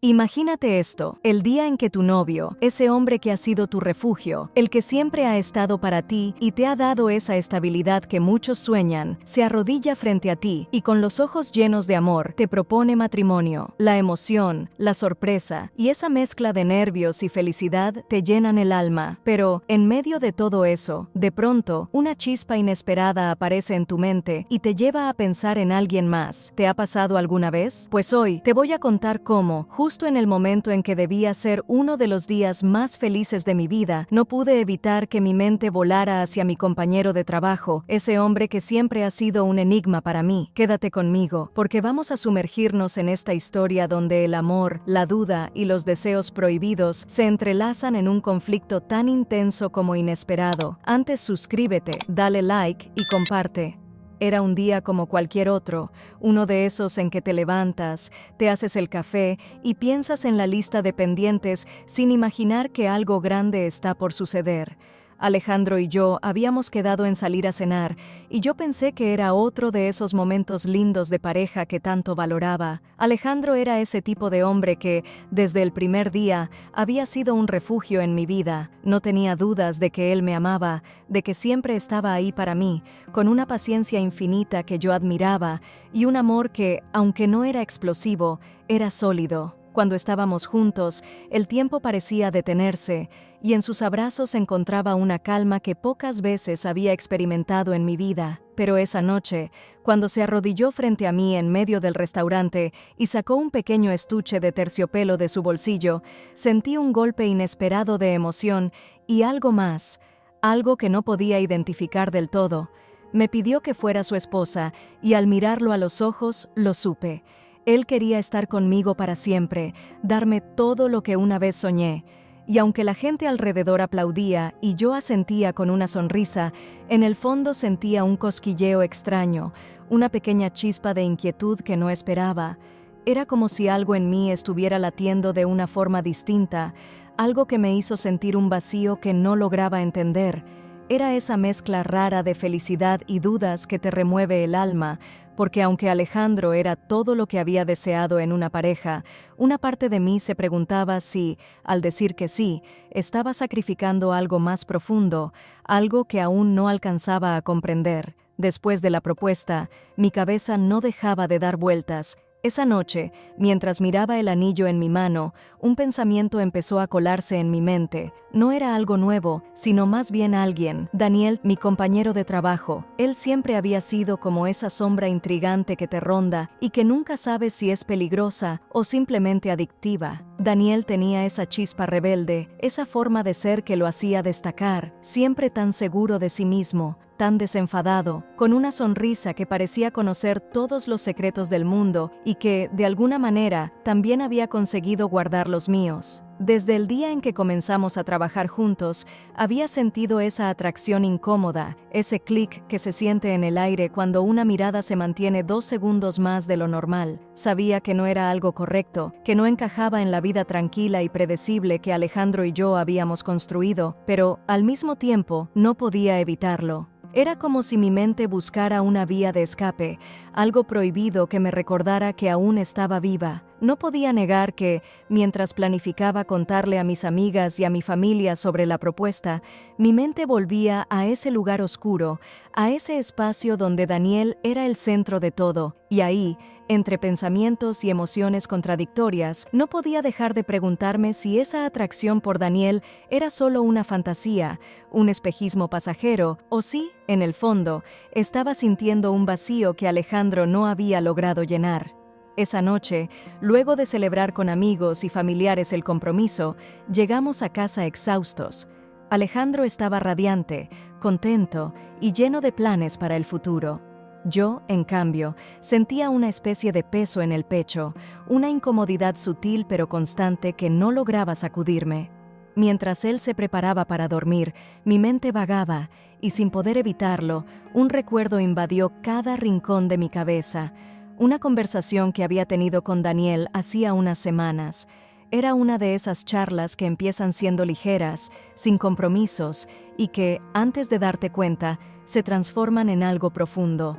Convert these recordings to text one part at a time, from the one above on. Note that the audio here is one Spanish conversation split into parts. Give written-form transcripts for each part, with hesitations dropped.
Imagínate esto, el día en que tu novio, ese hombre que ha sido tu refugio, el que siempre ha estado para ti y te ha dado esa estabilidad que muchos sueñan, se arrodilla frente a ti y con los ojos llenos de amor te propone matrimonio. La emoción, la sorpresa y esa mezcla de nervios y felicidad te llenan el alma. Pero, en medio de todo eso, de pronto, una chispa inesperada aparece en tu mente y te lleva a pensar en alguien más. ¿Te ha pasado alguna vez? Pues hoy te voy a contar cómo, justo en el momento en que debía ser uno de los días más felices de mi vida, no pude evitar que mi mente volara hacia mi compañero de trabajo, ese hombre que siempre ha sido un enigma para mí. Quédate conmigo, porque vamos a sumergirnos en esta historia donde el amor, la duda y los deseos prohibidos se entrelazan en un conflicto tan intenso como inesperado. Antes suscríbete, dale like y comparte. Era un día como cualquier otro, uno de esos en que te levantas, te haces el café y piensas en la lista de pendientes sin imaginar que algo grande está por suceder. Alejandro y yo habíamos quedado en salir a cenar, y yo pensé que era otro de esos momentos lindos de pareja que tanto valoraba. Alejandro era ese tipo de hombre que, desde el primer día, había sido un refugio en mi vida. No tenía dudas de que él me amaba, de que siempre estaba ahí para mí, con una paciencia infinita que yo admiraba, y un amor que, aunque no era explosivo, era sólido. Cuando estábamos juntos, el tiempo parecía detenerse, y en sus abrazos encontraba una calma que pocas veces había experimentado en mi vida. Pero esa noche, cuando se arrodilló frente a mí en medio del restaurante y sacó un pequeño estuche de terciopelo de su bolsillo, sentí un golpe inesperado de emoción y algo más, algo que no podía identificar del todo. Me pidió que fuera su esposa, y al mirarlo a los ojos, lo supe. Él quería estar conmigo para siempre, darme todo lo que una vez soñé. Y aunque la gente alrededor aplaudía y yo asentía con una sonrisa, en el fondo sentía un cosquilleo extraño, una pequeña chispa de inquietud que no esperaba. Era como si algo en mí estuviera latiendo de una forma distinta, algo que me hizo sentir un vacío que no lograba entender. Era esa mezcla rara de felicidad y dudas que te remueve el alma, porque aunque Alejandro era todo lo que había deseado en una pareja, una parte de mí se preguntaba si, al decir que sí, estaba sacrificando algo más profundo, algo que aún no alcanzaba a comprender. Después de la propuesta, mi cabeza no dejaba de dar vueltas. Esa noche, mientras miraba el anillo en mi mano, un pensamiento empezó a colarse en mi mente. No era algo nuevo, sino más bien alguien. Daniel, mi compañero de trabajo. Él siempre había sido como esa sombra intrigante que te ronda y que nunca sabes si es peligrosa o simplemente adictiva. Daniel tenía esa chispa rebelde, esa forma de ser que lo hacía destacar, siempre tan seguro de sí mismo, tan desenfadado, con una sonrisa que parecía conocer todos los secretos del mundo y que, de alguna manera, también había conseguido guardar los míos. Desde el día en que comenzamos a trabajar juntos, había sentido esa atracción incómoda, ese clic que se siente en el aire cuando una mirada se mantiene 2 segundos más de lo normal. Sabía que no era algo correcto, que no encajaba en la vida tranquila y predecible que Alejandro y yo habíamos construido, pero, al mismo tiempo, no podía evitarlo. Era como si mi mente buscara una vía de escape, algo prohibido que me recordara que aún estaba viva. No podía negar que, mientras planificaba contarle a mis amigas y a mi familia sobre la propuesta, mi mente volvía a ese lugar oscuro, a ese espacio donde Daniel era el centro de todo, y ahí, entre pensamientos y emociones contradictorias, no podía dejar de preguntarme si esa atracción por Daniel era solo una fantasía, un espejismo pasajero, o si, en el fondo, estaba sintiendo un vacío que Alejandro no había logrado llenar. Esa noche, luego de celebrar con amigos y familiares el compromiso, llegamos a casa exhaustos. Alejandro estaba radiante, contento y lleno de planes para el futuro. Yo, en cambio, sentía una especie de peso en el pecho, una incomodidad sutil pero constante que no lograba sacudirme. Mientras él se preparaba para dormir, mi mente vagaba, y sin poder evitarlo, un recuerdo invadió cada rincón de mi cabeza. Una conversación que había tenido con Daniel hacía unas semanas. Era una de esas charlas que empiezan siendo ligeras, sin compromisos, y que, antes de darte cuenta, se transforman en algo profundo.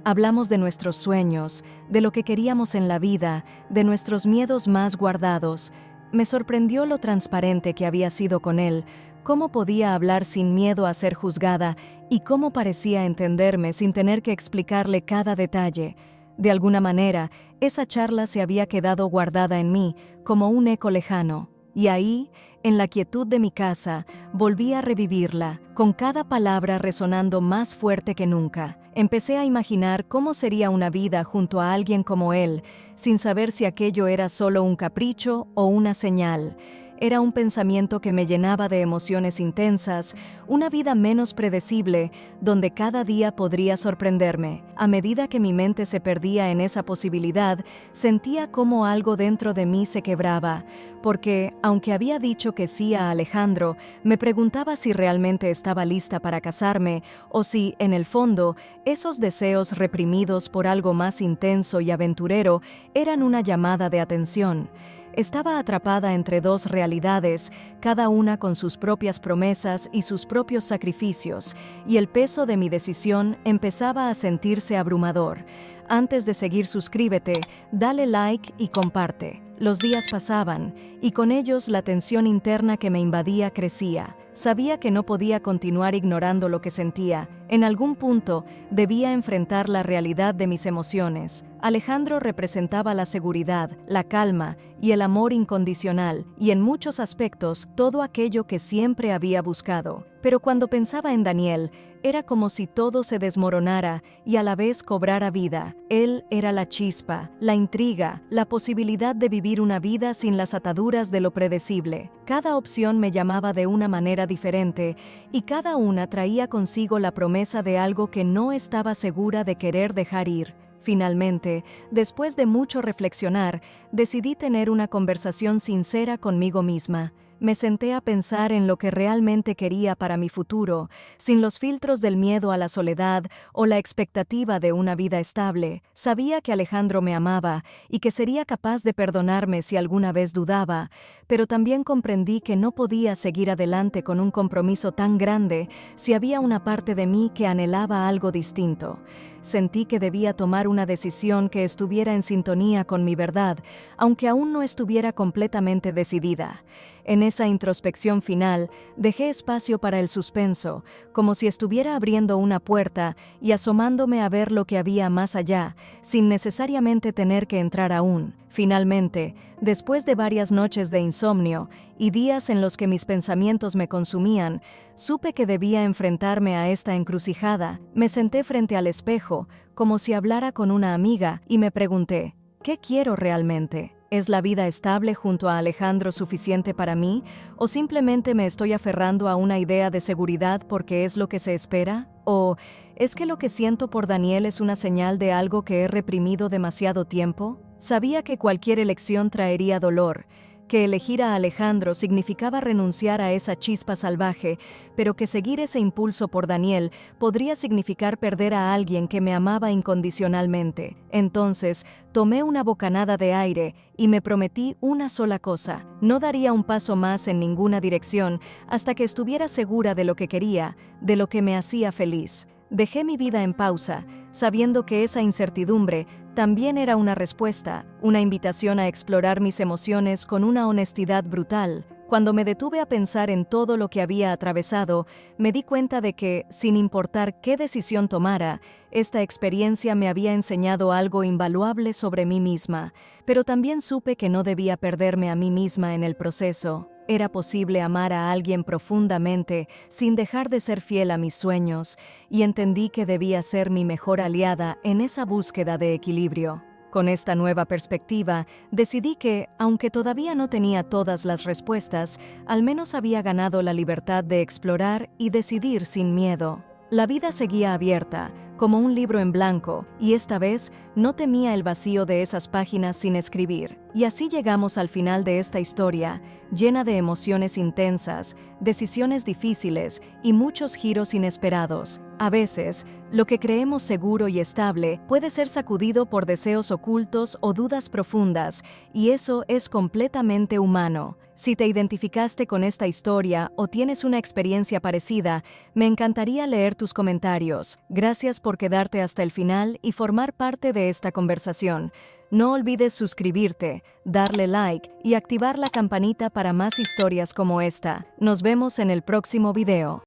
Hablamos de nuestros sueños, de lo que queríamos en la vida, de nuestros miedos más guardados. Me sorprendió lo transparente que había sido con él, cómo podía hablar sin miedo a ser juzgada y cómo parecía entenderme sin tener que explicarle cada detalle. De alguna manera, esa charla se había quedado guardada en mí, como un eco lejano. Y ahí, en la quietud de mi casa, volví a revivirla, con cada palabra resonando más fuerte que nunca. Empecé a imaginar cómo sería una vida junto a alguien como él, sin saber si aquello era solo un capricho o una señal. Era un pensamiento que me llenaba de emociones intensas, una vida menos predecible, donde cada día podría sorprenderme. A medida que mi mente se perdía en esa posibilidad, sentía como algo dentro de mí se quebraba, porque, aunque había dicho que sí a Alejandro, me preguntaba si realmente estaba lista para casarme, o si, en el fondo, esos deseos reprimidos por algo más intenso y aventurero eran una llamada de atención. Estaba atrapada entre dos realidades, cada una con sus propias promesas y sus propios sacrificios, y el peso de mi decisión empezaba a sentirse abrumador. Antes de seguir, suscríbete, dale like y comparte. Los días pasaban, y con ellos la tensión interna que me invadía crecía. Sabía que no podía continuar ignorando lo que sentía. En algún punto, debía enfrentar la realidad de mis emociones. Alejandro representaba la seguridad, la calma y el amor incondicional, y en muchos aspectos, todo aquello que siempre había buscado. Pero cuando pensaba en Daniel, era como si todo se desmoronara y a la vez cobrara vida. Él era la chispa, la intriga, la posibilidad de vivir una vida sin las ataduras de lo predecible. Cada opción me llamaba de una manera diferente y cada una traía consigo la promesa de algo que no estaba segura de querer dejar ir. Finalmente, después de mucho reflexionar, decidí tener una conversación sincera conmigo misma. Me senté a pensar en lo que realmente quería para mi futuro, sin los filtros del miedo a la soledad o la expectativa de una vida estable. Sabía que Alejandro me amaba y que sería capaz de perdonarme si alguna vez dudaba, pero también comprendí que no podía seguir adelante con un compromiso tan grande si había una parte de mí que anhelaba algo distinto. Sentí que debía tomar una decisión que estuviera en sintonía con mi verdad, aunque aún no estuviera completamente decidida. En esa introspección final, dejé espacio para el suspenso, como si estuviera abriendo una puerta y asomándome a ver lo que había más allá, sin necesariamente tener que entrar aún. Finalmente, después de varias noches de insomnio y días en los que mis pensamientos me consumían, supe que debía enfrentarme a esta encrucijada. Me senté frente al espejo, como si hablara con una amiga, y me pregunté, ¿qué quiero realmente? ¿Es la vida estable junto a Alejandro suficiente para mí, o simplemente me estoy aferrando a una idea de seguridad porque es lo que se espera? ¿O es que lo que siento por Daniel es una señal de algo que he reprimido demasiado tiempo? Sabía que cualquier elección traería dolor, que elegir a Alejandro significaba renunciar a esa chispa salvaje, pero que seguir ese impulso por Daniel podría significar perder a alguien que me amaba incondicionalmente. Entonces, tomé una bocanada de aire y me prometí una sola cosa: no daría un paso más en ninguna dirección hasta que estuviera segura de lo que quería, de lo que me hacía feliz. Dejé mi vida en pausa, sabiendo que esa incertidumbre también era una respuesta, una invitación a explorar mis emociones con una honestidad brutal. Cuando me detuve a pensar en todo lo que había atravesado, me di cuenta de que, sin importar qué decisión tomara, esta experiencia me había enseñado algo invaluable sobre mí misma, pero también supe que no debía perderme a mí misma en el proceso. Era posible amar a alguien profundamente sin dejar de ser fiel a mis sueños, y entendí que debía ser mi mejor aliada en esa búsqueda de equilibrio. Con esta nueva perspectiva, decidí que, aunque todavía no tenía todas las respuestas, al menos había ganado la libertad de explorar y decidir sin miedo. La vida seguía abierta, como un libro en blanco, y esta vez no temía el vacío de esas páginas sin escribir. Y así llegamos al final de esta historia, llena de emociones intensas, decisiones difíciles y muchos giros inesperados. A veces, lo que creemos seguro y estable puede ser sacudido por deseos ocultos o dudas profundas, y eso es completamente humano. Si te identificaste con esta historia o tienes una experiencia parecida, me encantaría leer tus comentarios. Gracias por quedarte hasta el final y formar parte de esta conversación. No olvides suscribirte, darle like y activar la campanita para más historias como esta. Nos vemos en el próximo video.